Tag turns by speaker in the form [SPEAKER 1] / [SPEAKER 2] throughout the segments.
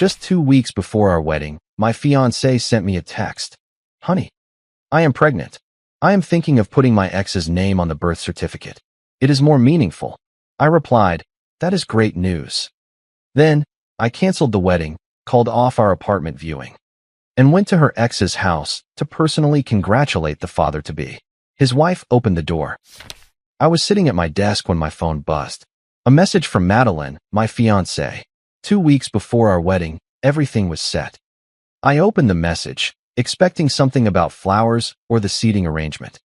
[SPEAKER 1] Just 2 weeks before our wedding, my fiancée sent me a text. Honey, I am pregnant. I am thinking of putting my ex's name on the birth certificate. It is more meaningful. I replied, that is great news. Then, I canceled the wedding, called off our apartment viewing, and went to her ex's house to personally congratulate the father-to-be. His wife opened the door. I was sitting at my desk when my phone buzzed. A message from Madeline, my fiancée. 2 weeks before our wedding, everything was set. I opened the message, expecting something about flowers or the seating arrangement.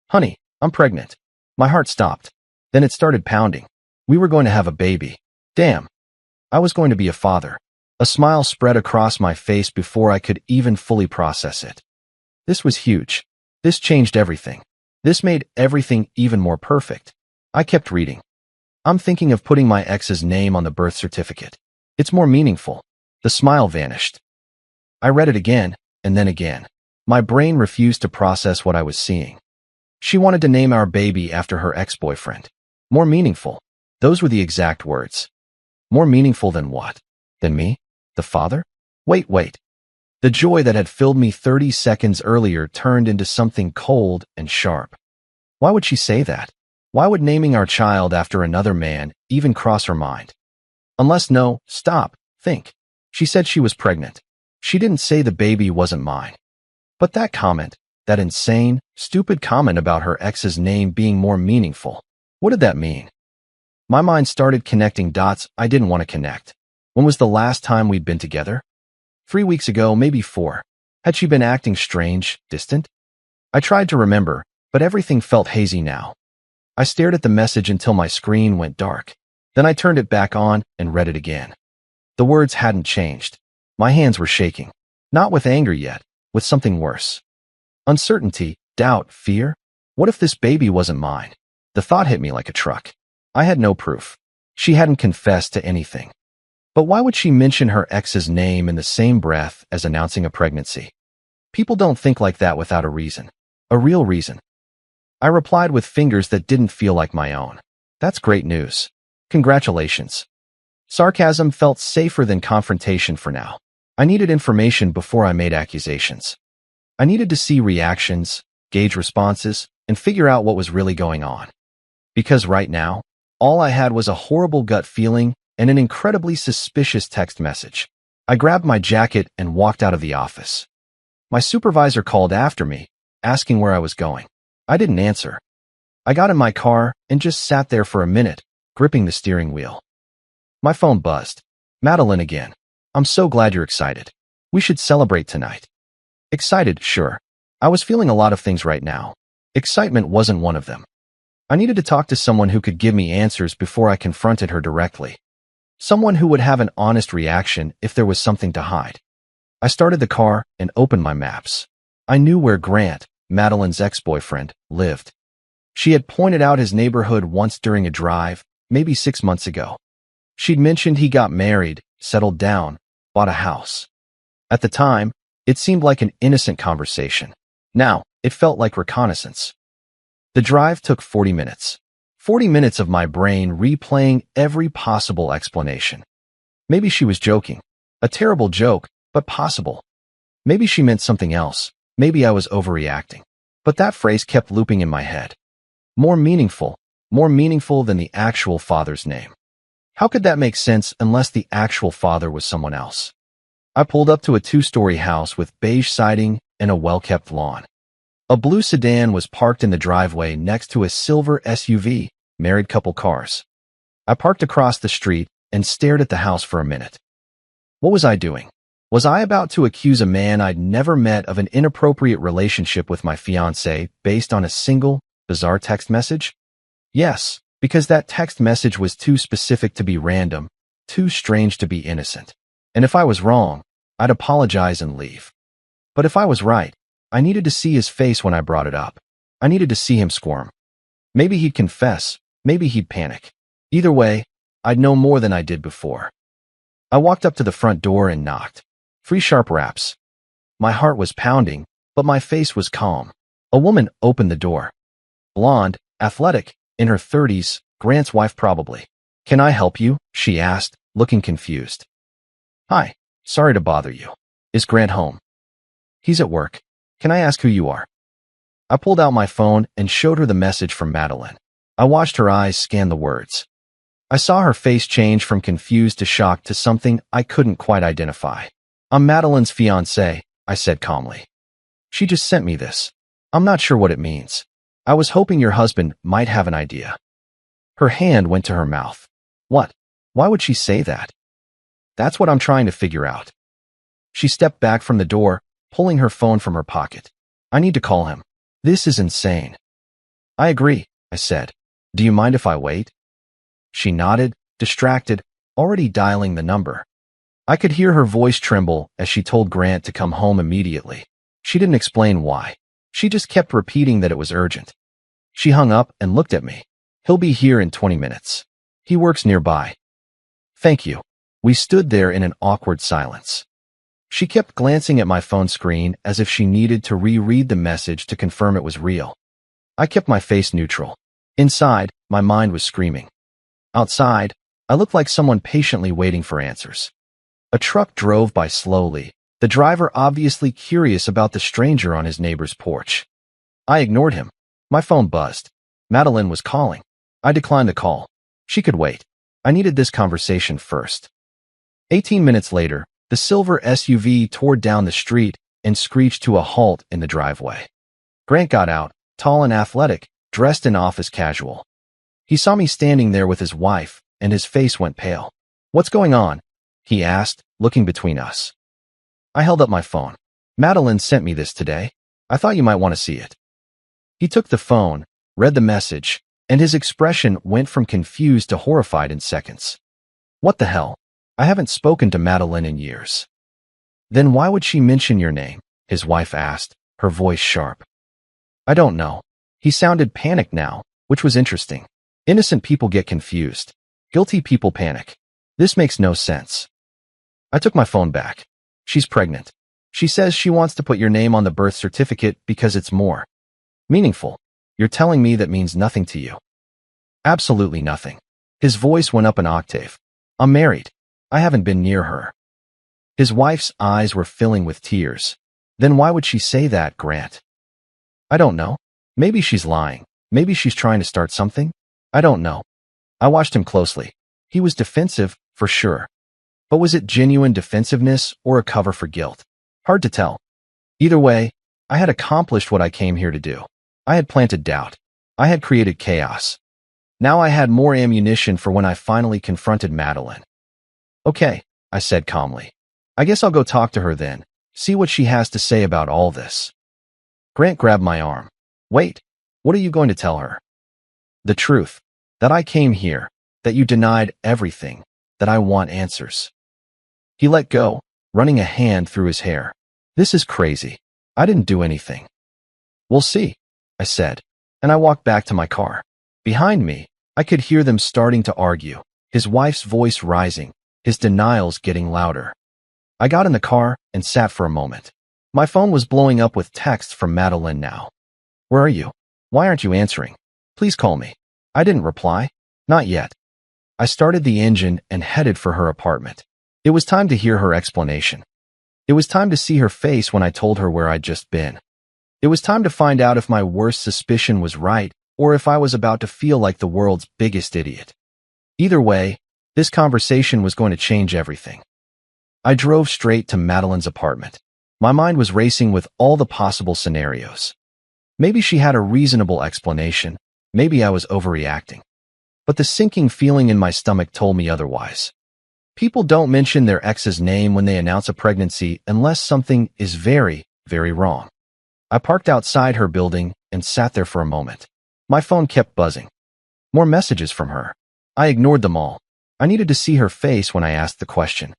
[SPEAKER 1] Honey, I'm pregnant. My heart stopped. Then it started pounding. We were going to have a baby. Damn. I was going to be a father. A smile spread across my face before I could even fully process it. This was huge. This changed everything. This made everything even more perfect. I kept reading. I'm thinking of putting my ex's name on the birth certificate. It's more meaningful. The smile vanished. I read it again, and then again. My brain refused to process what I was seeing. She wanted to name our baby after her ex-boyfriend. More meaningful. Those were the exact words. More meaningful than what? Than me? The father? Wait. The joy that had filled me 30 seconds earlier turned into something cold and sharp. Why would she say that? Why would naming our child after another man even cross her mind? Stop, think. She said she was pregnant. She didn't say the baby wasn't mine. But that comment, that insane, stupid comment about her ex's name being more meaningful, what did that mean? My mind started connecting dots I didn't want to connect. When was the last time we'd been together? 3 weeks ago, maybe 4. Had she been acting strange, distant? I tried to remember, but everything felt hazy now. I stared at the message until my screen went dark. Then I turned it back on and read it again. The words hadn't changed. My hands were shaking. Not with anger yet, with something worse. Uncertainty, doubt, fear. What if this baby wasn't mine? The thought hit me like a truck. I had no proof. She hadn't confessed to anything. But why would she mention her ex's name in the same breath as announcing a pregnancy? People don't think like that without a reason. A real reason. I replied with fingers that didn't feel like my own. That's great news. Congratulations. Sarcasm felt safer than confrontation for now. I needed information before I made accusations. I needed to see reactions, gauge responses, and figure out what was really going on. Because right now, all I had was a horrible gut feeling and an incredibly suspicious text message. I grabbed my jacket and walked out of the office. My supervisor called after me, asking where I was going. I didn't answer. I got in my car and just sat there for a minute, gripping the steering wheel. My phone buzzed. Madeline again. I'm so glad you're excited. We should celebrate tonight. Excited, sure. I was feeling a lot of things right now. Excitement wasn't one of them. I needed to talk to someone who could give me answers before I confronted her directly. Someone who would have an honest reaction if there was something to hide. I started the car and opened my maps. I knew where Grant, Madeline's ex-boyfriend, lived. She had pointed out his neighborhood once during a drive, maybe 6 months ago. She'd mentioned he got married, settled down, bought a house. At the time, it seemed like an innocent conversation. Now, it felt like reconnaissance. The drive took 40 minutes. 40 minutes of my brain replaying every possible explanation. Maybe she was joking. A terrible joke, but possible. Maybe she meant something else. Maybe I was overreacting. But that phrase kept looping in my head. More meaningful than the actual father's name. How could that make sense unless the actual father was someone else? I pulled up to a 2-story house with beige siding and a well-kept lawn. A blue sedan was parked in the driveway next to a silver SUV, married couple cars. I parked across the street and stared at the house for a minute. What was I doing? Was I about to accuse a man I'd never met of an inappropriate relationship with my fiancée based on a single, bizarre text message? Yes, because that text message was too specific to be random, too strange to be innocent. And if I was wrong, I'd apologize and leave. But if I was right, I needed to see his face when I brought it up. I needed to see him squirm. Maybe he'd confess, maybe he'd panic. Either way, I'd know more than I did before. I walked up to the front door and knocked. 3 sharp raps. My heart was pounding, but my face was calm. A woman opened the door. Blonde, athletic, in her 30s, Grant's wife probably. "Can I help you?" she asked, looking confused. "Hi," Sorry to bother you. Is Grant home? He's at work. Can I ask who you are? I pulled out my phone and showed her the message from Madeline. I watched her eyes scan the words. I saw her face change from confused to shocked to something I couldn't quite identify. I'm Madeline's fiancé, I said calmly. She just sent me this. I'm not sure what it means. I was hoping your husband might have an idea. Her hand went to her mouth. What? Why would she say that? That's what I'm trying to figure out. She stepped back from the door, pulling her phone from her pocket. I need to call him. This is insane. I agree, I said. Do you mind if I wait? She nodded, distracted, already dialing the number. I could hear her voice tremble as she told Grant to come home immediately. She didn't explain why. She just kept repeating that it was urgent. She hung up and looked at me. He'll be here in 20 minutes. He works nearby. Thank you. We stood there in an awkward silence. She kept glancing at my phone screen as if she needed to reread the message to confirm it was real. I kept my face neutral. Inside, my mind was screaming. Outside, I looked like someone patiently waiting for answers. A truck drove by slowly, the driver obviously curious about the stranger on his neighbor's porch. I ignored him. My phone buzzed. Madeline was calling. I declined the call. She could wait. I needed this conversation first. 18 minutes later, the silver SUV tore down the street and screeched to a halt in the driveway. Grant got out, tall and athletic, dressed in office casual. He saw me standing there with his wife, and his face went pale. What's going on? He asked, looking between us. I held up my phone. Madeline sent me this today. I thought you might want to see it. He took the phone, read the message, and his expression went from confused to horrified in seconds. What the hell? I haven't spoken to Madeline in years. Then why would she mention your name? His wife asked, her voice sharp. I don't know. He sounded panicked now, which was interesting. Innocent people get confused. Guilty people panic. This makes no sense. I took my phone back. She's pregnant. She says she wants to put your name on the birth certificate because it's more meaningful. You're telling me that means nothing to you? Absolutely nothing. His voice went up an octave. I'm married. I haven't been near her. His wife's eyes were filling with tears. Then why would she say that, Grant? I don't know. Maybe she's lying. Maybe she's trying to start something. I don't know. I watched him closely. He was defensive, for sure. But was it genuine defensiveness or a cover for guilt? Hard to tell. Either way, I had accomplished what I came here to do. I had planted doubt. I had created chaos. Now I had more ammunition for when I finally confronted Madeline. Okay, I said calmly. I guess I'll go talk to her then, see what she has to say about all this. Grant grabbed my arm. Wait, what are you going to tell her? The truth. That I came here, that you denied everything, that I want answers. He let go, running a hand through his hair. This is crazy. I didn't do anything. We'll see, I said, and I walked back to my car. Behind me, I could hear them starting to argue, his wife's voice rising, his denials getting louder. I got in the car and sat for a moment. My phone was blowing up with texts from Madeline now. Where are you? Why aren't you answering? Please call me. I didn't reply. Not yet. I started the engine and headed for her apartment. It was time to hear her explanation. It was time to see her face when I told her where I'd just been. It was time to find out if my worst suspicion was right or if I was about to feel like the world's biggest idiot. Either way, this conversation was going to change everything. I drove straight to Madeline's apartment. My mind was racing with all the possible scenarios. Maybe she had a reasonable explanation. Maybe I was overreacting. But the sinking feeling in my stomach told me otherwise. People don't mention their ex's name when they announce a pregnancy unless something is very, very wrong. I parked outside her building and sat there for a moment. My phone kept buzzing. More messages from her. I ignored them all. I needed to see her face when I asked the question.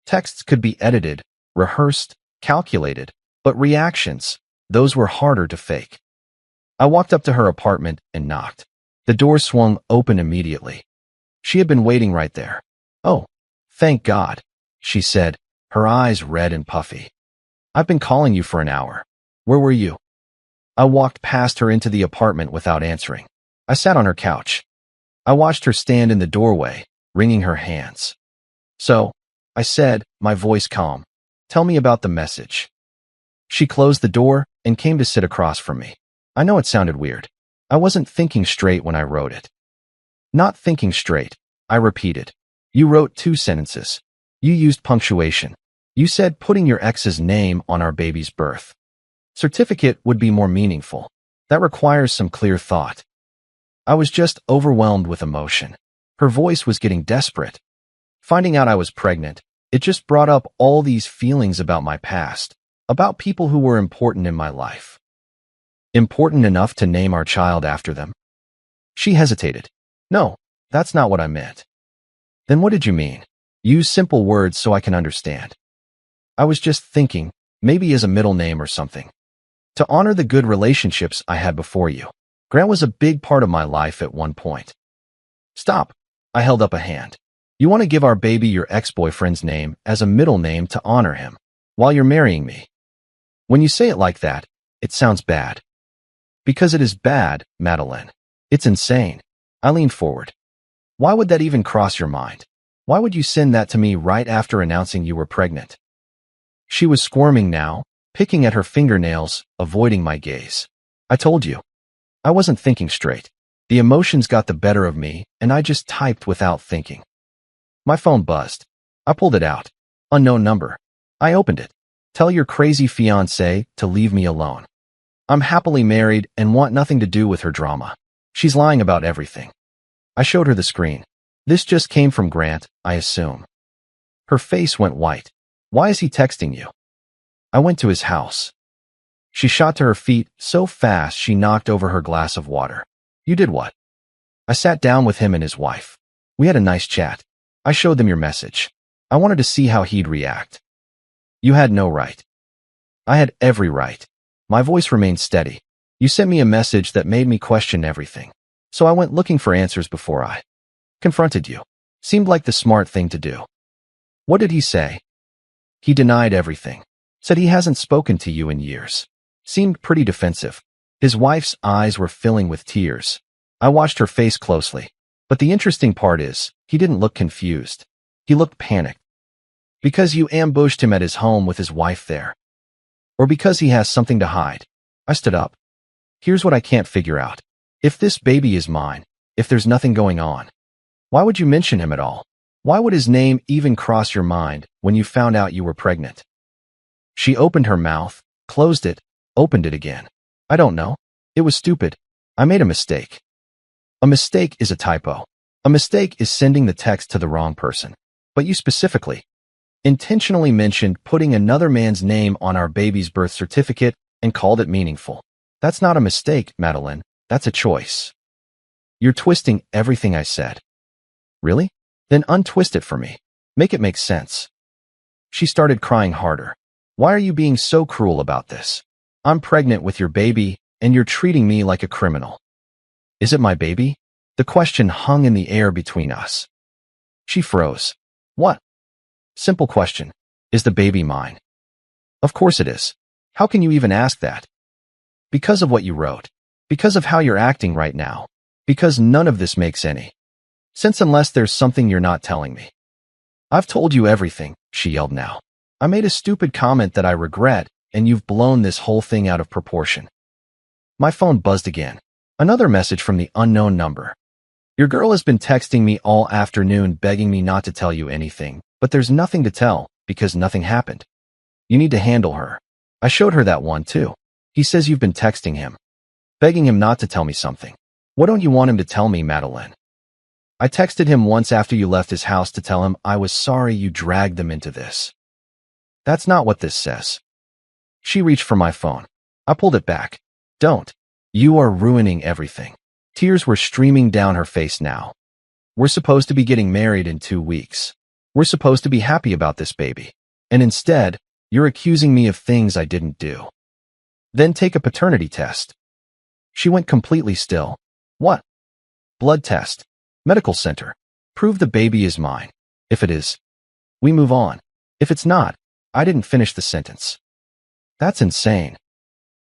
[SPEAKER 1] Texts could be edited, rehearsed, calculated, but reactions, those were harder to fake. I walked up to her apartment and knocked. The door swung open immediately. She had been waiting right there. Oh, thank God, she said, her eyes red and puffy. I've been calling you for an hour. Where were you? I walked past her into the apartment without answering. I sat on her couch. I watched her stand in the doorway, wringing her hands. So, I said, my voice calm. Tell me about the message. She closed the door and came to sit across from me. I know it sounded weird. I wasn't thinking straight when I wrote it. Not thinking straight, I repeated. You wrote 2 sentences. You used punctuation. You said putting your ex's name on our baby's birth certificate would be more meaningful. That requires some clear thought. I was just overwhelmed with emotion. Her voice was getting desperate. Finding out I was pregnant, it just brought up all these feelings about my past, about people who were important in my life. Important enough to name our child after them? She hesitated. No, that's not what I meant. Then what did you mean? Use simple words so I can understand. I was just thinking, maybe as a middle name or something. To honor the good relationships I had before you. Grant was a big part of my life at one point. Stop. I held up a hand. You want to give our baby your ex-boyfriend's name as a middle name to honor him, while you're marrying me. When you say it like that, it sounds bad. Because it is bad, Madeline. It's insane. I leaned forward. Why would that even cross your mind? Why would you send that to me right after announcing you were pregnant? She was squirming now, picking at her fingernails, avoiding my gaze. I told you. I wasn't thinking straight. The emotions got the better of me, and I just typed without thinking. My phone buzzed. I pulled it out. Unknown number. I opened it. Tell your crazy fiancée to leave me alone. I'm happily married and want nothing to do with her drama. She's lying about everything. I showed her the screen. This just came from Grant, I assume. Her face went white. Why is he texting you? I went to his house. She shot to her feet so fast she knocked over her glass of water. You did what? I sat down with him and his wife. We had a nice chat. I showed them your message. I wanted to see how he'd react. You had no right. I had every right. My voice remained steady. You sent me a message that made me question everything. So I went looking for answers before I confronted you. Seemed like the smart thing to do. What did he say? He denied everything. Said he hasn't spoken to you in years. Seemed pretty defensive. His wife's eyes were filling with tears. I watched her face closely. But the interesting part is, he didn't look confused. He looked panicked. Because you ambushed him at his home with his wife there. Or because he has something to hide. I stood up. Here's what I can't figure out. If this baby is mine, if there's nothing going on, why would you mention him at all? Why would his name even cross your mind when you found out you were pregnant? She opened her mouth, closed it, opened it again. I don't know. It was stupid. I made a mistake. A mistake is a typo. A mistake is sending the text to the wrong person. But you specifically, intentionally mentioned putting another man's name on our baby's birth certificate and called it meaningful. That's not a mistake, Madeline. That's a choice. You're twisting everything I said. Really? Then untwist it for me. Make it make sense. She started crying harder. Why are you being so cruel about this? I'm pregnant with your baby, and you're treating me like a criminal. Is it my baby? The question hung in the air between us. She froze. What? Simple question. Is the baby mine? Of course it is. How can you even ask that? Because of what you wrote. Because of how you're acting right now. Because none of this makes any sense unless there's something you're not telling me. I've told you everything, she yelled now. I made a stupid comment that I regret, and you've blown this whole thing out of proportion. My phone buzzed again. Another message from the unknown number. Your girl has been texting me all afternoon begging me not to tell you anything, but there's nothing to tell because nothing happened. You need to handle her. I showed her that one too. He says you've been texting him, begging him not to tell me something. What don't you want him to tell me, Madeline? I texted him once after you left his house to tell him I was sorry you dragged them into this. That's not what this says. She reached for my phone. I pulled it back. Don't. You are ruining everything. Tears were streaming down her face now. We're supposed to be getting married in 2 weeks. We're supposed to be happy about this baby. And instead, you're accusing me of things I didn't do. Then take a paternity test. She went completely still. What? Blood test. Medical center. Prove the baby is mine. If it is, we move on. If it's not, I didn't finish the sentence. That's insane.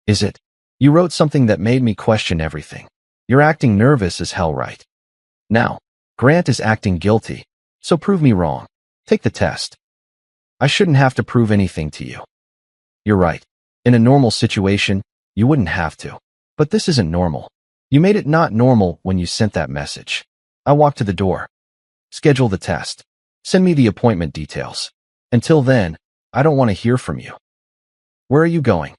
[SPEAKER 1] Is it? You wrote something that made me question everything. You're acting nervous as hell right now. Grant is acting guilty. So prove me wrong. Take the test. I shouldn't have to prove anything to you. You're right. In a normal situation, you wouldn't have to. But this isn't normal. You made it not normal when you sent that message. I walked to the door. Schedule the test. Send me the appointment details. Until then, I don't want to hear from you. Where are you going?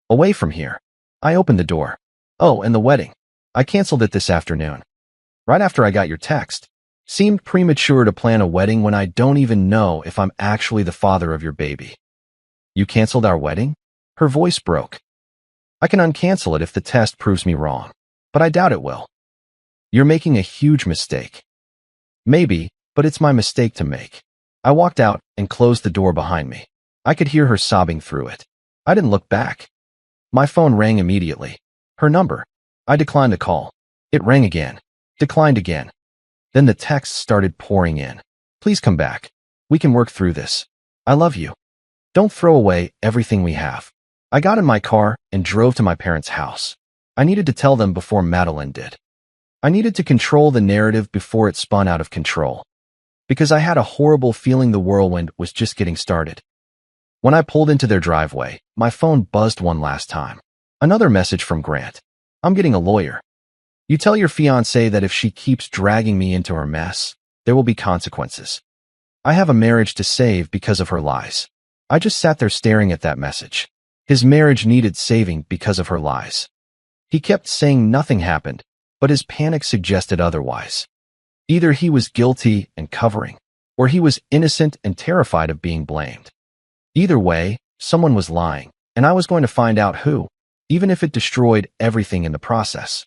[SPEAKER 1] Away from here. I opened the door. Oh, and the wedding. I canceled it this afternoon. Right after I got your text. Seemed premature to plan a wedding when I don't even know if I'm actually the father of your baby. You canceled our wedding? Her voice broke. I can uncancel it if the test proves me wrong, but I doubt it will. You're making a huge mistake. Maybe, but it's my mistake to make. I walked out and closed the door behind me. I could hear her sobbing through it. I didn't look back. My phone rang immediately. Her number. I declined the call. It rang again. Declined again. Then the texts started pouring in. Please come back. We can work through this. I love you. Don't throw away everything we have. I got in my car and drove to my parents' house. I needed to tell them before Madeline did. I needed to control the narrative before it spun out of control. Because I had a horrible feeling the whirlwind was just getting started. When I pulled into their driveway, my phone buzzed one last time. Another message from Grant. I'm getting a lawyer. You tell your fiancée that if she keeps dragging me into her mess, there will be consequences. I have a marriage to save because of her lies. I just sat there staring at that message. His marriage needed saving because of her lies. He kept saying nothing happened, but his panic suggested otherwise. Either he was guilty and covering, or he was innocent and terrified of being blamed. Either way, someone was lying, and I was going to find out who, even if it destroyed everything in the process.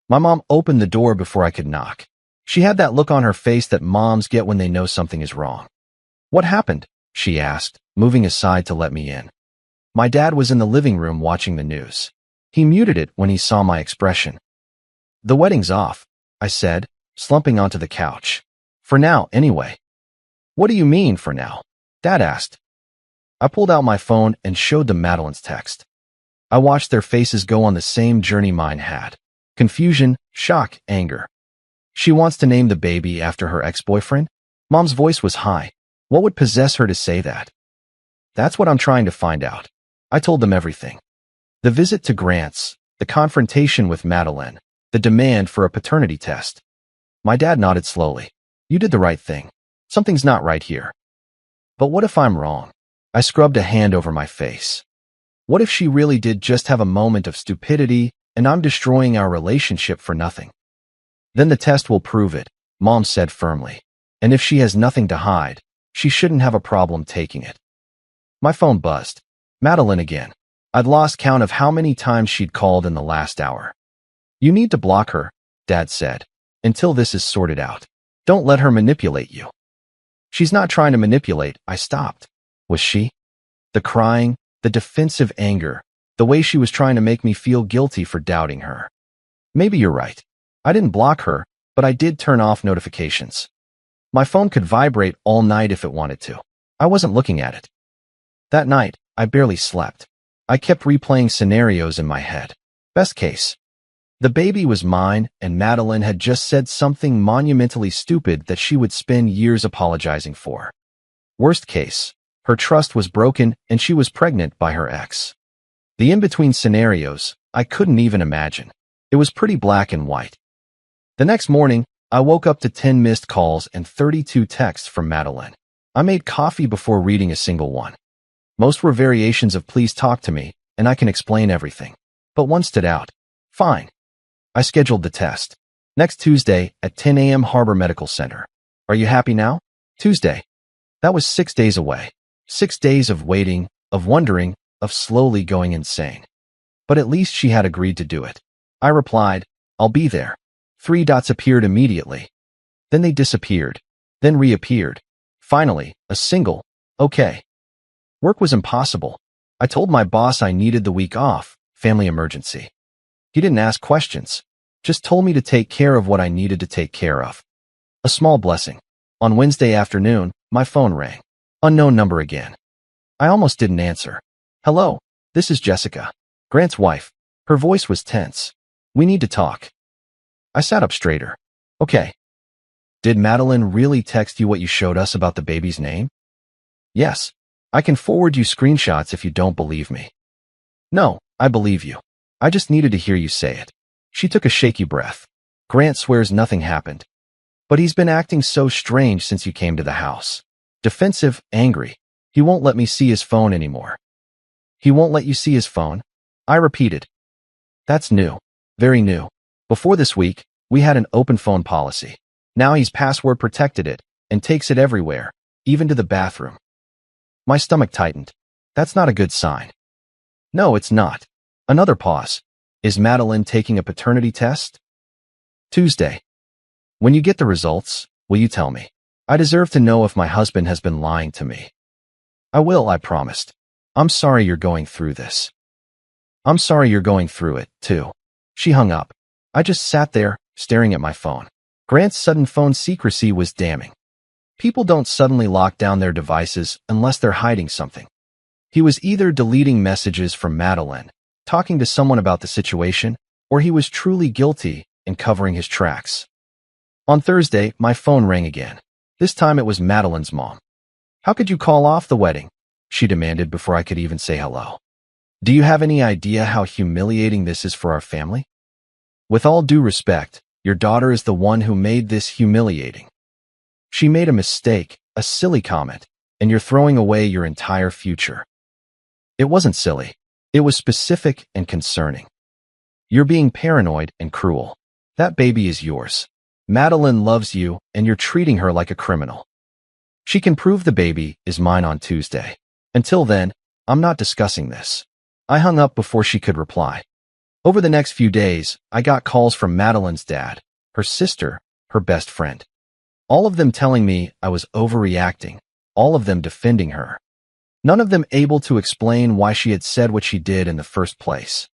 [SPEAKER 1] My mom opened the door before I could knock. She had that look on her face that moms get when they know something is wrong. What happened? She asked, moving aside to let me in. My dad was in the living room watching the news. He muted it when he saw my expression. The wedding's off, I said, slumping onto the couch. For now, anyway. What do you mean, for now? Dad asked. I pulled out my phone and showed them Madeline's text. I watched their faces go on the same journey mine had. Confusion, shock, anger. She wants to name the baby after her ex-boyfriend? Mom's voice was high. What would possess her to say that? That's what I'm trying to find out. I told them everything. The visit to Grant's, the confrontation with Madeline, the demand for a paternity test. My dad nodded slowly. You did the right thing. Something's not right here. But what if I'm wrong? I scrubbed a hand over my face. What if she really did just have a moment of stupidity and I'm destroying our relationship for nothing? Then the test will prove it, Mom said firmly. And if she has nothing to hide, she shouldn't have a problem taking it. My phone buzzed. Madeline again. I'd lost count of how many times she'd called in the last hour. You need to block her, Dad said, until this is sorted out. Don't let her manipulate you. She's not trying to manipulate, I stopped. Was she? The crying, the defensive anger, the way she was trying to make me feel guilty for doubting her. Maybe you're right. I didn't block her, but I did turn off notifications. My phone could vibrate all night if it wanted to. I wasn't looking at it. That night, I barely slept. I kept replaying scenarios in my head. Best case. The baby was mine, and Madeline had just said something monumentally stupid that she would spend years apologizing for. Worst case. Her trust was broken and she was pregnant by her ex. The in-between scenarios, I couldn't even imagine. It was pretty black and white. The next morning, I woke up to 10 missed calls and 32 texts from Madeline. I made coffee before reading a single one. Most were variations of please talk to me, and I can explain everything. But one stood out. Fine. I scheduled the test. Next Tuesday at 10 a.m. Harbor Medical Center. Are you happy now? Tuesday. That was 6 days away. 6 days of waiting, of wondering, of slowly going insane. But at least she had agreed to do it. I replied, I'll be there. 3 dots appeared immediately. Then they disappeared. Then reappeared. Finally, a single, okay. Work was impossible. I told my boss I needed the week off, family emergency. He didn't ask questions, just told me to take care of what I needed to take care of. A small blessing. On Wednesday afternoon, my phone rang. Unknown number again. I almost didn't answer. Hello, this is Jessica, Grant's wife. Her voice was tense. We need to talk. I sat up straighter. Okay. Did Madeline really text you what you showed us about the baby's name? Yes. I can forward you screenshots if you don't believe me. No, I believe you. I just needed to hear you say it. She took a shaky breath. Grant swears nothing happened. But he's been acting so strange since you came to the house. Defensive, angry. He won't let me see his phone anymore. He won't let you see his phone? I repeated. That's new. Very new. Before this week, we had an open phone policy. Now he's password protected it and takes it everywhere, even to the bathroom. My stomach tightened. That's not a good sign. No, it's not. Another pause. Is Madeline taking a paternity test? Tuesday. When you get the results, will you tell me? I deserve to know if my husband has been lying to me. I will, I promised. I'm sorry you're going through this. I'm sorry you're going through it, too. She hung up. I just sat there, staring at my phone. Grant's sudden phone secrecy was damning. People don't suddenly lock down their devices unless they're hiding something. He was either deleting messages from Madeline, talking to someone about the situation, or he was truly guilty and covering his tracks. On Thursday, my phone rang again. This time it was Madeline's mom. How could you call off the wedding? She demanded before I could even say hello. Do you have any idea how humiliating this is for our family? With all due respect, your daughter is the one who made this humiliating. She made a mistake, a silly comment, and you're throwing away your entire future. It wasn't silly. It was specific and concerning. You're being paranoid and cruel. That baby is yours. Madeline loves you, and you're treating her like a criminal. She can prove the baby is mine on Tuesday. Until then, I'm not discussing this. I hung up before she could reply. Over the next few days, I got calls from Madeline's dad, her sister, her best friend. All of them telling me I was overreacting, all of them defending her. None of them able to explain why she had said what she did in the first place.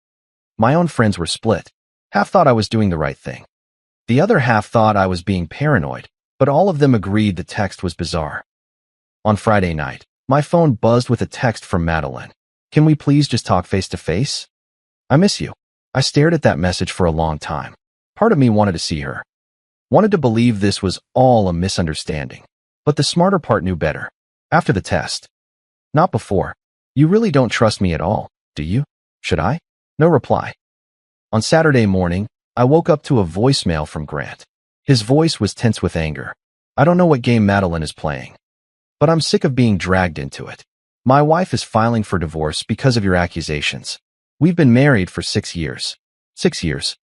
[SPEAKER 1] My own friends were split. Half thought I was doing the right thing. The other half thought I was being paranoid, but all of them agreed the text was bizarre. On Friday night, my phone buzzed with a text from Madeline. Can we please just talk face to face? I miss you. I stared at that message for a long time. Part of me wanted to see her. Wanted to believe this was all a misunderstanding. But the smarter part knew better. After the test. Not before. You really don't trust me at all, do you? Should I? No reply. On Saturday morning, I woke up to a voicemail from Grant. His voice was tense with anger. I don't know what game Madeline is playing, but I'm sick of being dragged into it. My wife is filing for divorce because of your accusations. We've been married for 6 years. 6 years.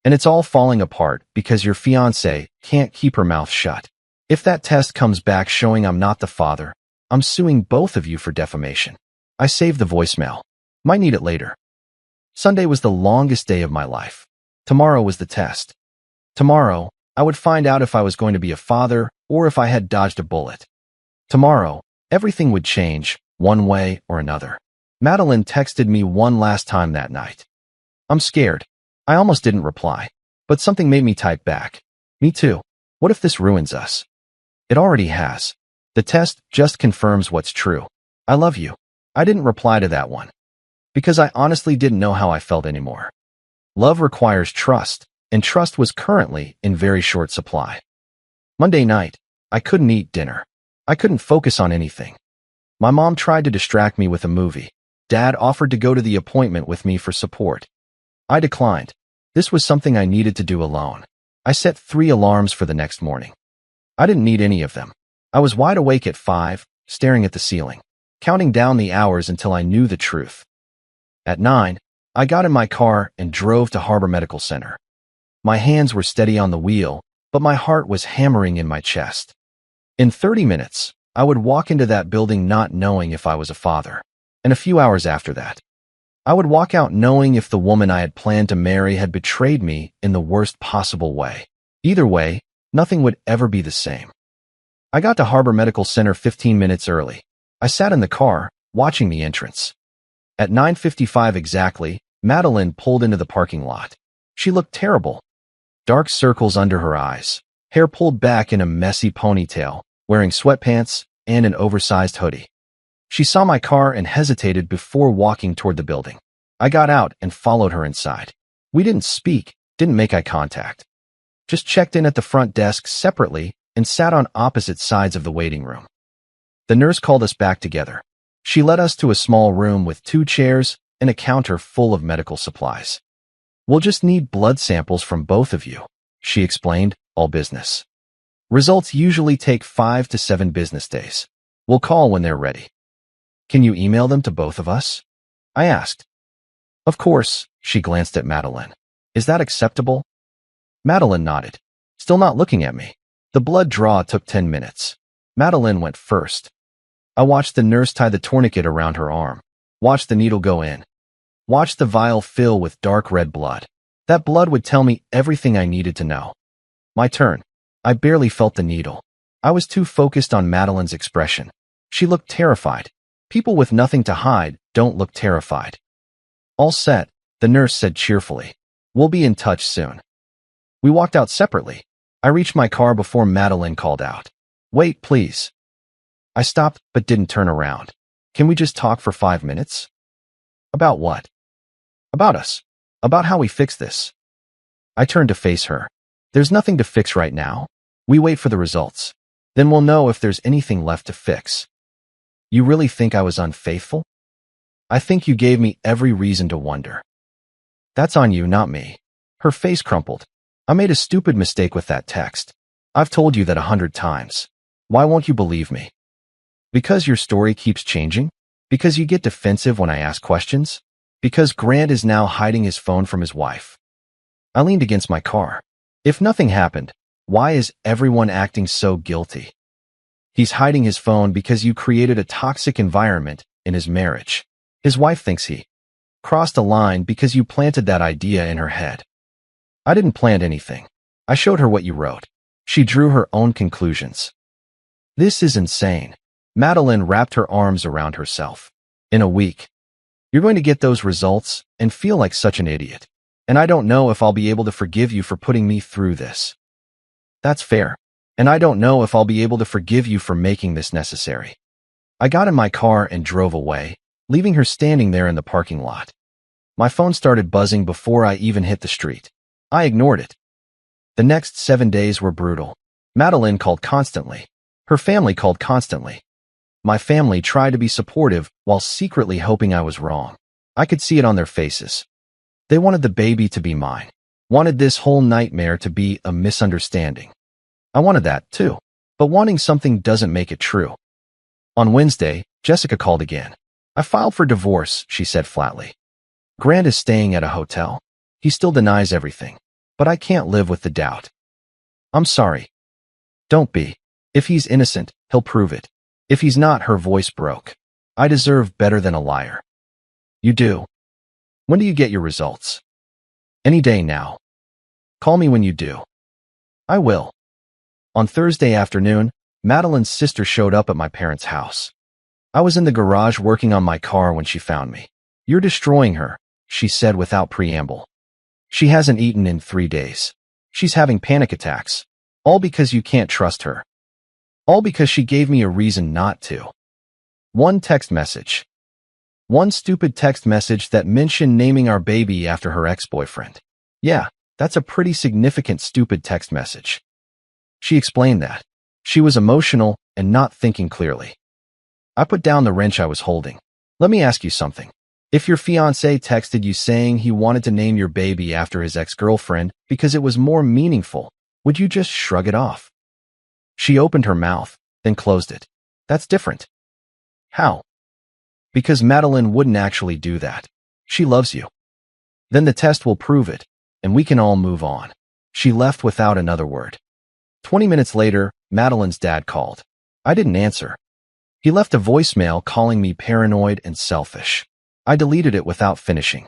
[SPEAKER 1] And it's all falling apart because your fiancée can't keep her mouth shut. If that test comes back showing I'm not the father, I'm suing both of you for defamation. I saved the voicemail. Might need it later. Sunday was the longest day of my life. Tomorrow was the test. Tomorrow, I would find out if I was going to be a father or if I had dodged a bullet. Tomorrow, everything would change, one way or another. Madeline texted me one last time that night. I'm scared. I almost didn't reply, but something made me type back. Me too. What if this ruins us? It already has. The test just confirms what's true. I love you. I didn't reply to that one because I honestly didn't know how I felt anymore. Love requires trust, and trust was currently in very short supply. Monday night, I couldn't eat dinner. I couldn't focus on anything. My mom tried to distract me with a movie. Dad offered to go to the appointment with me for support. I declined. This was something I needed to do alone. I set 3 alarms for the next morning. I didn't need any of them. I was wide awake at 5, staring at the ceiling, counting down the hours until I knew the truth. At 9, I got in my car and drove to Harbor Medical Center. My hands were steady on the wheel, but my heart was hammering in my chest. In 30 minutes, I would walk into that building not knowing if I was a father. And a few hours after that, I would walk out knowing if the woman I had planned to marry had betrayed me in the worst possible way. Either way, nothing would ever be the same. I got to Harbor Medical Center 15 minutes early. I sat in the car, watching the entrance. At 9:55 exactly, Madeline pulled into the parking lot. She looked terrible. Dark circles under her eyes, hair pulled back in a messy ponytail, wearing sweatpants and an oversized hoodie. She saw my car and hesitated before walking toward the building. I got out and followed her inside. We didn't speak, didn't make eye contact. Just checked in at the front desk separately and sat on opposite sides of the waiting room. The nurse called us back together. She led us to a small room with 2 chairs and a counter full of medical supplies. "We'll just need blood samples from both of you," she explained, all business. "Results usually take 5 to 7 business days. We'll call when they're ready." "Can you email them to both of us?" I asked. "Of course," she glanced at Madeline. "Is that acceptable?" Madeline nodded, still not looking at me. The blood draw took 10 minutes. Madeline went first. I watched the nurse tie the tourniquet around her arm, watched the needle go in, watched the vial fill with dark red blood. That blood would tell me everything I needed to know. My turn. I barely felt the needle. I was too focused on Madeline's expression. She looked terrified. People with nothing to hide don't look terrified. "All set," the nurse said cheerfully. "We'll be in touch soon." We walked out separately. I reached my car before Madeline called out, "Wait, please." I stopped but didn't turn around. "Can we just talk for 5 minutes?" "About what?" "About us. About how we fix this." I turned to face her. "There's nothing to fix right now. We wait for the results. Then we'll know if there's anything left to fix." "You really think I was unfaithful?" "I think you gave me every reason to wonder." "That's on you, not me." Her face crumpled. "I made a stupid mistake with that text. I've told you that 100 times. Why won't you believe me?" "Because your story keeps changing? Because you get defensive when I ask questions? Because Grant is now hiding his phone from his wife?" I leaned against my car. "If nothing happened, why is everyone acting so guilty?" "He's hiding his phone because you created a toxic environment in his marriage. His wife thinks he crossed a line because you planted that idea in her head." "I didn't plant anything. I showed her what you wrote. She drew her own conclusions." "This is insane." Madeline wrapped her arms around herself. "In a week, you're going to get those results and feel like such an idiot. And I don't know if I'll be able to forgive you for putting me through this." "That's fair. And I don't know if I'll be able to forgive you for making this necessary." I got in my car and drove away, leaving her standing there in the parking lot. My phone started buzzing before I even hit the street. I ignored it. The next 7 days were brutal. Madeline called constantly. Her family called constantly. My family tried to be supportive while secretly hoping I was wrong. I could see it on their faces. They wanted the baby to be mine. Wanted this whole nightmare to be a misunderstanding. I wanted that, too. But wanting something doesn't make it true. On Wednesday, Jessica called again. "I filed for divorce," she said flatly. "Grant is staying at a hotel. He still denies everything. But I can't live with the doubt." "I'm sorry." "Don't be. If he's innocent, he'll prove it. If he's not," her voice broke. "I deserve better than a liar." "You do. When do you get your results?" "Any day now." "Call me when you do." "I will." On Thursday afternoon, Madeline's sister showed up at my parents' house. I was in the garage working on my car when she found me. "You're destroying her," she said without preamble. "She hasn't eaten in 3 days. She's having panic attacks. All because you can't trust her. All because she gave me a reason not to." One text message. One stupid text message that mentioned naming our baby after her ex-boyfriend. Yeah, that's a pretty significant stupid text message. She explained that. She was emotional and not thinking clearly. I put down the wrench I was holding. "Let me ask you something. If your fiancé texted you saying he wanted to name your baby after his ex-girlfriend because it was more meaningful, would you just shrug it off?" She opened her mouth, then closed it. "That's different." "How?" "Because Madeline wouldn't actually do that. She loves you." "Then the test will prove it, and we can all move on." She left without another word. 20 minutes later, Madeline's dad called. I didn't answer. He left a voicemail calling me paranoid and selfish. I deleted it without finishing.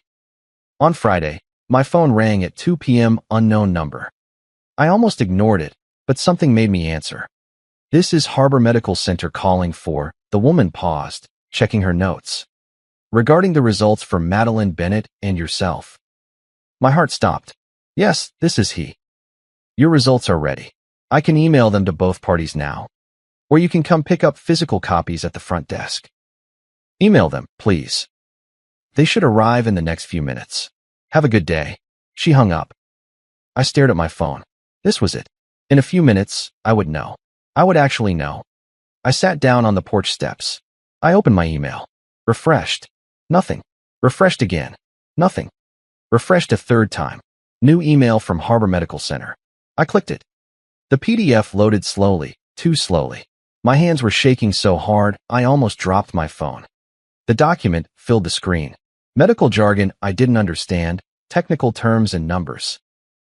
[SPEAKER 1] On Friday, my phone rang at 2 p.m. unknown number. I almost ignored it, but something made me answer. "This is Harbor Medical Center calling for," the woman paused, checking her notes. "Regarding the results for Madeline Bennett and yourself." My heart stopped. "Yes, this is he. Your results are ready. I can email them to both parties now. Or you can come pick up physical copies at the front desk." "Email them, please. They should arrive in the next few minutes. Have a good day." She hung up. I stared at my phone. This was it. In a few minutes, I would know. I would actually know. I sat down on the porch steps. I opened my email. Refreshed. Nothing. Refreshed again. Nothing. Refreshed a third time. New email from Harbor Medical Center. I clicked it. The PDF loaded slowly, too slowly. My hands were shaking so hard, I almost dropped my phone. The document filled the screen. Medical jargon I didn't understand, technical terms and numbers.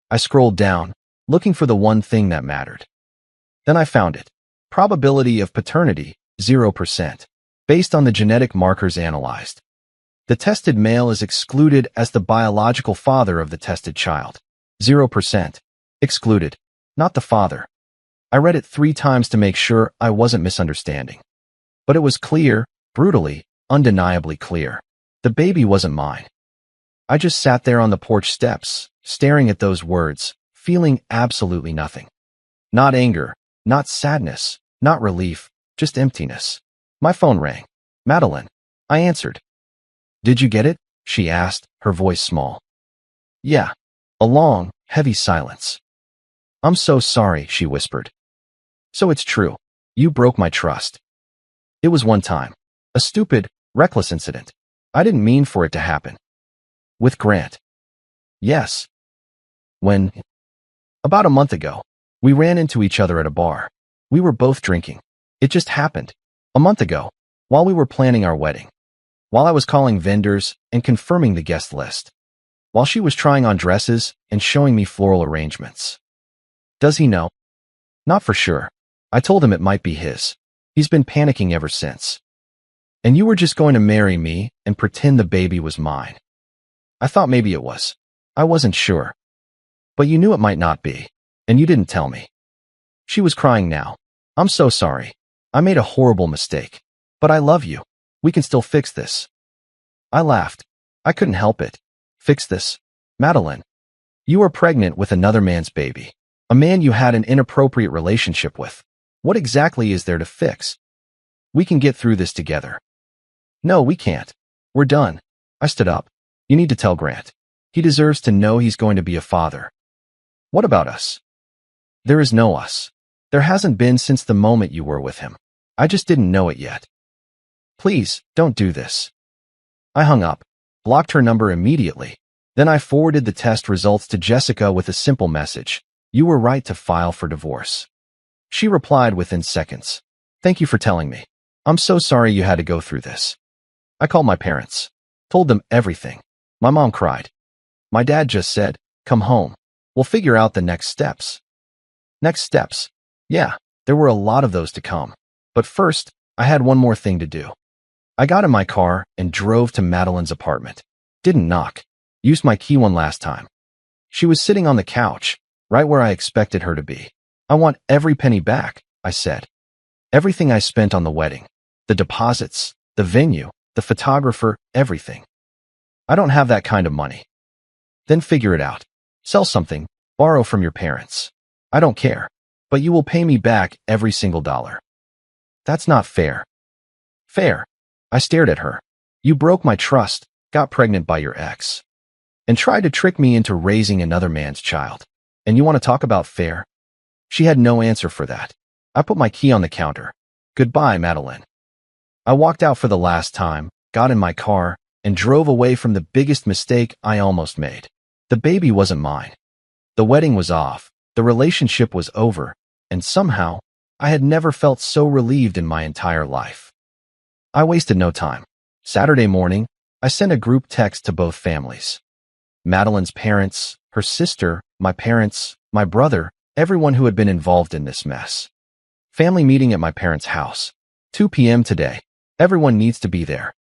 [SPEAKER 1] I scrolled down, looking for the one thing that mattered. Then I found it. Probability of paternity, 0%, based on the genetic markers analyzed. The tested male is excluded as the biological father of the tested child. 0%. Excluded. Not the father. I read it 3 times to make sure I wasn't misunderstanding. But it was clear, brutally, undeniably clear. The baby wasn't mine. I just sat there on the porch steps, staring at those words, feeling absolutely nothing. Not anger, not sadness, not relief, just emptiness. My phone rang. Madeline. I answered. Did you get it? She asked, her voice small. Yeah. A long, heavy silence. I'm so sorry, she whispered. So it's true. You broke my trust. It was one time. A stupid, reckless incident. I didn't mean for it to happen. With Grant. Yes. When? About a month ago. We ran into each other at a bar. We were both drinking. It just happened. A month ago, while we were planning our wedding. While I was calling vendors and confirming the guest list. While she was trying on dresses and showing me floral arrangements. Does he know? Not for sure. I told him it might be his. He's been panicking ever since. And you were just going to marry me and pretend the baby was mine. I thought maybe it was. I wasn't sure. But you knew it might not be, and you didn't tell me. She was crying now. I'm so sorry. I made a horrible mistake. But I love you. We can still fix this. I laughed. I couldn't help it. Fix this? Madeline. You are pregnant with another man's baby. A man you had an inappropriate relationship with. What exactly is there to fix? We can get through this together. No, we can't. We're done. I stood up. You need to tell Grant. He deserves to know he's going to be a father. What about us? There is no us. There hasn't been since the moment you were with him. I just didn't know it yet. Please, don't do this. I hung up, blocked her number immediately. Then I forwarded the test results to Jessica with a simple message. You were right to file for divorce. She replied within seconds. Thank you for telling me. I'm so sorry you had to go through this. I called my parents. Told them everything. My mom cried. My dad just said, come home. We'll figure out the next steps. Next steps. Yeah, there were a lot of those to come. But first, I had one more thing to do. I got in my car and drove to Madeline's apartment. Didn't knock. Used my key one last time. She was sitting on the couch, right where I expected her to be. I want every penny back, I said. Everything I spent on the wedding. The deposits, the venue, the photographer, everything. I don't have that kind of money. Then figure it out. Sell something, borrow from your parents. I don't care. But you will pay me back every single dollar. That's not fair. Fair. I stared at her. You broke my trust, got pregnant by your ex, and tried to trick me into raising another man's child. And you want to talk about fair? She had no answer for that. I put my key on the counter. Goodbye, Madeline. I walked out for the last time, got in my car, and drove away from the biggest mistake I almost made. The baby wasn't mine. The wedding was off, the relationship was over, and somehow, I had never felt so relieved in my entire life. I wasted no time. Saturday morning, I sent a group text to both families. Madeline's parents, her sister, my parents, my brother, everyone who had been involved in this mess. Family meeting at my parents' house. 2 p.m. today. Everyone needs to be there.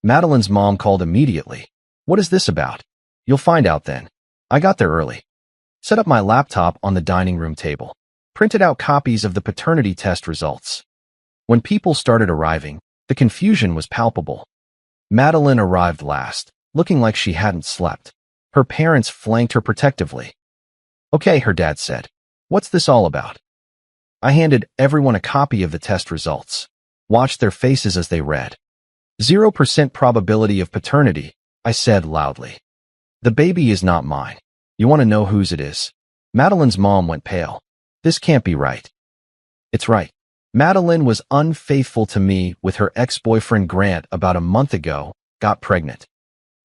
[SPEAKER 1] Madeline's mom called immediately. What is this about? You'll find out then. I got there early. Set up my laptop on the dining room table. Printed out copies of the paternity test results. When people started arriving, the confusion was palpable. Madeline arrived last, looking like she hadn't slept. Her parents flanked her protectively. Okay, her dad said. What's this all about? I handed everyone a copy of the test results. Watched their faces as they read. 0% probability of paternity, I said loudly. The baby is not mine. You want to know whose it is? Madeline's mom went pale. This can't be right. It's right. Madeline was unfaithful to me with her ex-boyfriend Grant about a month ago, got pregnant,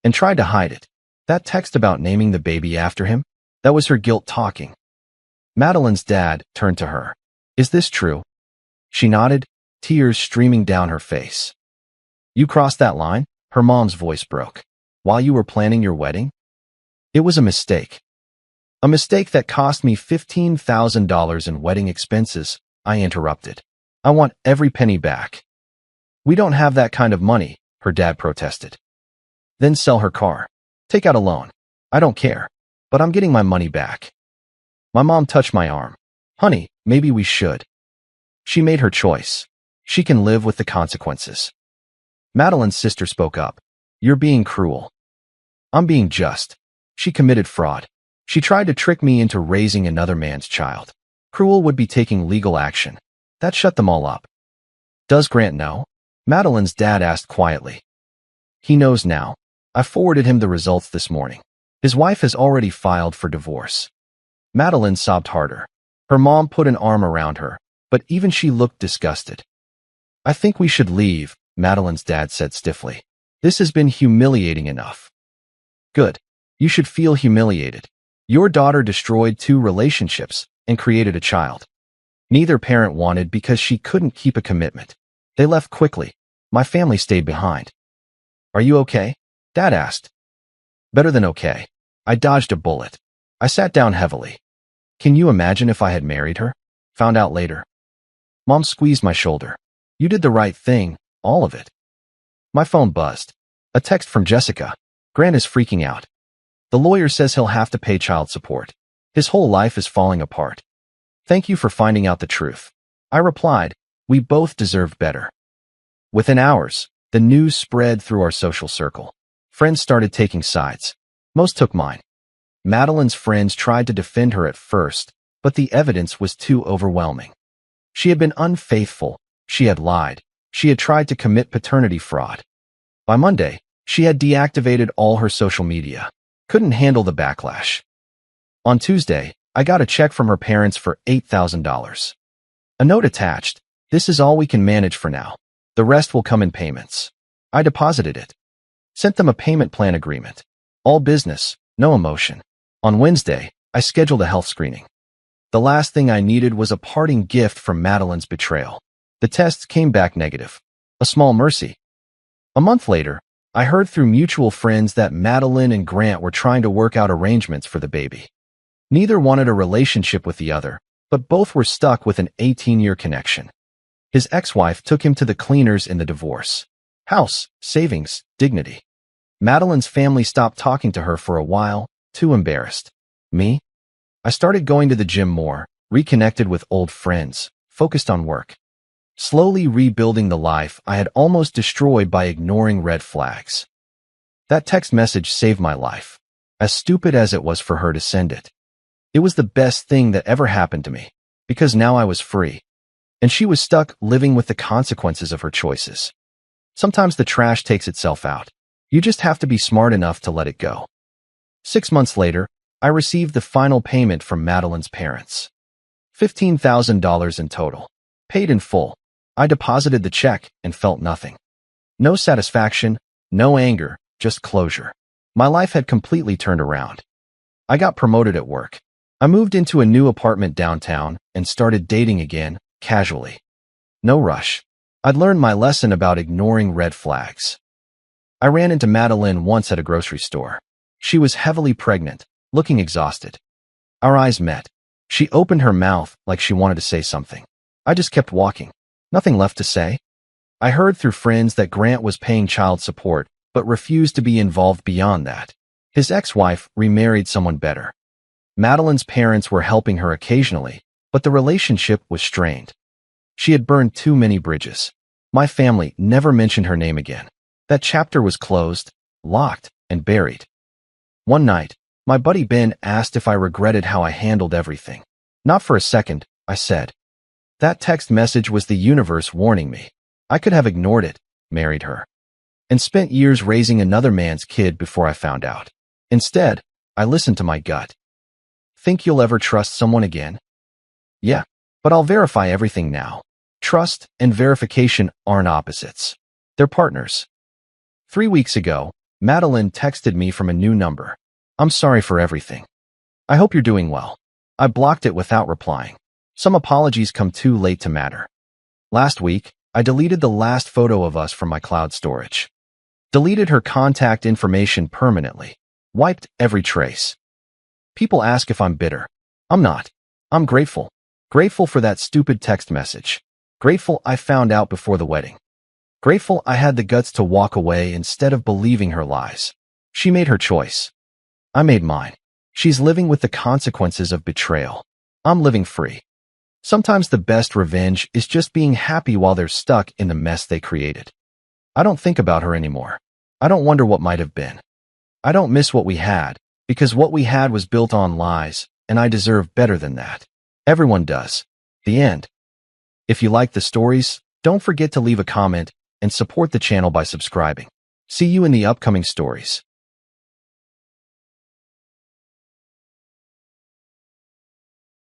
[SPEAKER 1] and tried to hide it. That text about naming the baby after him? That was her guilt talking. Madeline's dad turned to her. Is this true? She nodded, tears streaming down her face. You crossed that line? Her mom's voice broke. While you were planning your wedding? It was a mistake. A mistake that cost me $15,000 in wedding expenses, I interrupted. I want every penny back. We don't have that kind of money, her dad protested. Then sell her car. Take out a loan. I don't care, but I'm getting my money back. My mom touched my arm. Honey, maybe we should. She made her choice. She can live with the consequences. Madeline's sister spoke up. You're being cruel. I'm being just. She committed fraud. She tried to trick me into raising another man's child. Cruel would be taking legal action. That shut them all up. Does Grant know? Madeline's dad asked quietly. He knows now. I forwarded him the results this morning. His wife has already filed for divorce. Madeline sobbed harder. Her mom put an arm around her, but even she looked disgusted. I think we should leave, Madeline's dad said stiffly. This has been humiliating enough. Good. You should feel humiliated. Your daughter destroyed 2 relationships and created a child. Neither parent wanted because she couldn't keep a commitment. They left quickly. My family stayed behind. Are you okay? Dad asked. Better than okay. I dodged a bullet. I sat down heavily. Can you imagine if I had married her? Found out later. Mom squeezed my shoulder. You did the right thing, all of it. My phone buzzed. A text from Jessica. Grant is freaking out. The lawyer says he'll have to pay child support. His whole life is falling apart. Thank you for finding out the truth. I replied, we both deserved better. Within hours, the news spread through our social circle. Friends started taking sides. Most took mine. Madeline's friends tried to defend her at first, but the evidence was too overwhelming. She had been unfaithful. She had lied. She had tried to commit paternity fraud. By Monday, she had deactivated all her social media. Couldn't handle the backlash. On Tuesday, I got a check from her parents for $8,000. A note attached. This is all we can manage for now. The rest will come in payments. I deposited it. Sent them a payment plan agreement. All business, no emotion. On Wednesday, I scheduled a health screening. The last thing I needed was a parting gift from Madeline's betrayal. The tests came back negative. A small mercy. A month later, I heard through mutual friends that Madeline and Grant were trying to work out arrangements for the baby. Neither wanted a relationship with the other, but both were stuck with an 18-year connection. His ex-wife took him to the cleaners in the divorce. House, savings, dignity. Madeline's family stopped talking to her for a while, too embarrassed. Me? I started going to the gym more, reconnected with old friends, focused on work. Slowly rebuilding the life I had almost destroyed by ignoring red flags. That text message saved my life, as stupid as it was for her to send it. It was the best thing that ever happened to me, because now I was free, and she was stuck living with the consequences of her choices. Sometimes the trash takes itself out. You just have to be smart enough to let it go. 6 months later, I received the final payment from Madeline's parents. $15,000 in total. Paid in full. I deposited the check and felt nothing. No satisfaction, no anger, just closure. My life had completely turned around. I got promoted at work. I moved into a new apartment downtown and started dating again, casually. No rush. I'd learned my lesson about ignoring red flags. I ran into Madeline once at a grocery store. She was heavily pregnant, looking exhausted. Our eyes met. She opened her mouth like she wanted to say something. I just kept walking. Nothing left to say. I heard through friends that Grant was paying child support, but refused to be involved beyond that. His ex-wife remarried someone better. Madeline's parents were helping her occasionally, but the relationship was strained. She had burned too many bridges. My family never mentioned her name again. That chapter was closed, locked, and buried. One night, my buddy Ben asked if I regretted how I handled everything. Not for a second, I said. That text message was the universe warning me. I could have ignored it, married her, and spent years raising another man's kid before I found out. Instead, I listened to my gut. Think you'll ever trust someone again? Yeah, but I'll verify everything now. Trust and verification aren't opposites. They're partners. 3 weeks ago, Madeline texted me from a new number. I'm sorry for everything. I hope you're doing well. I blocked it without replying. Some apologies come too late to matter. Last week, I deleted the last photo of us from my cloud storage. Deleted her contact information permanently. Wiped every trace. People ask if I'm bitter. I'm not. I'm grateful. Grateful for that stupid text message. Grateful I found out before the wedding. Grateful I had the guts to walk away instead of believing her lies. She made her choice. I made mine. She's living with the consequences of betrayal. I'm living free. Sometimes the best revenge is just being happy while they're stuck in the mess they created. I don't think about her anymore. I don't wonder what might have been. I don't miss what we had, because what we had was built on lies, and I deserve better than that. Everyone does. The end. If you like the stories, don't forget to leave a comment and support the channel by subscribing. See you in the upcoming stories.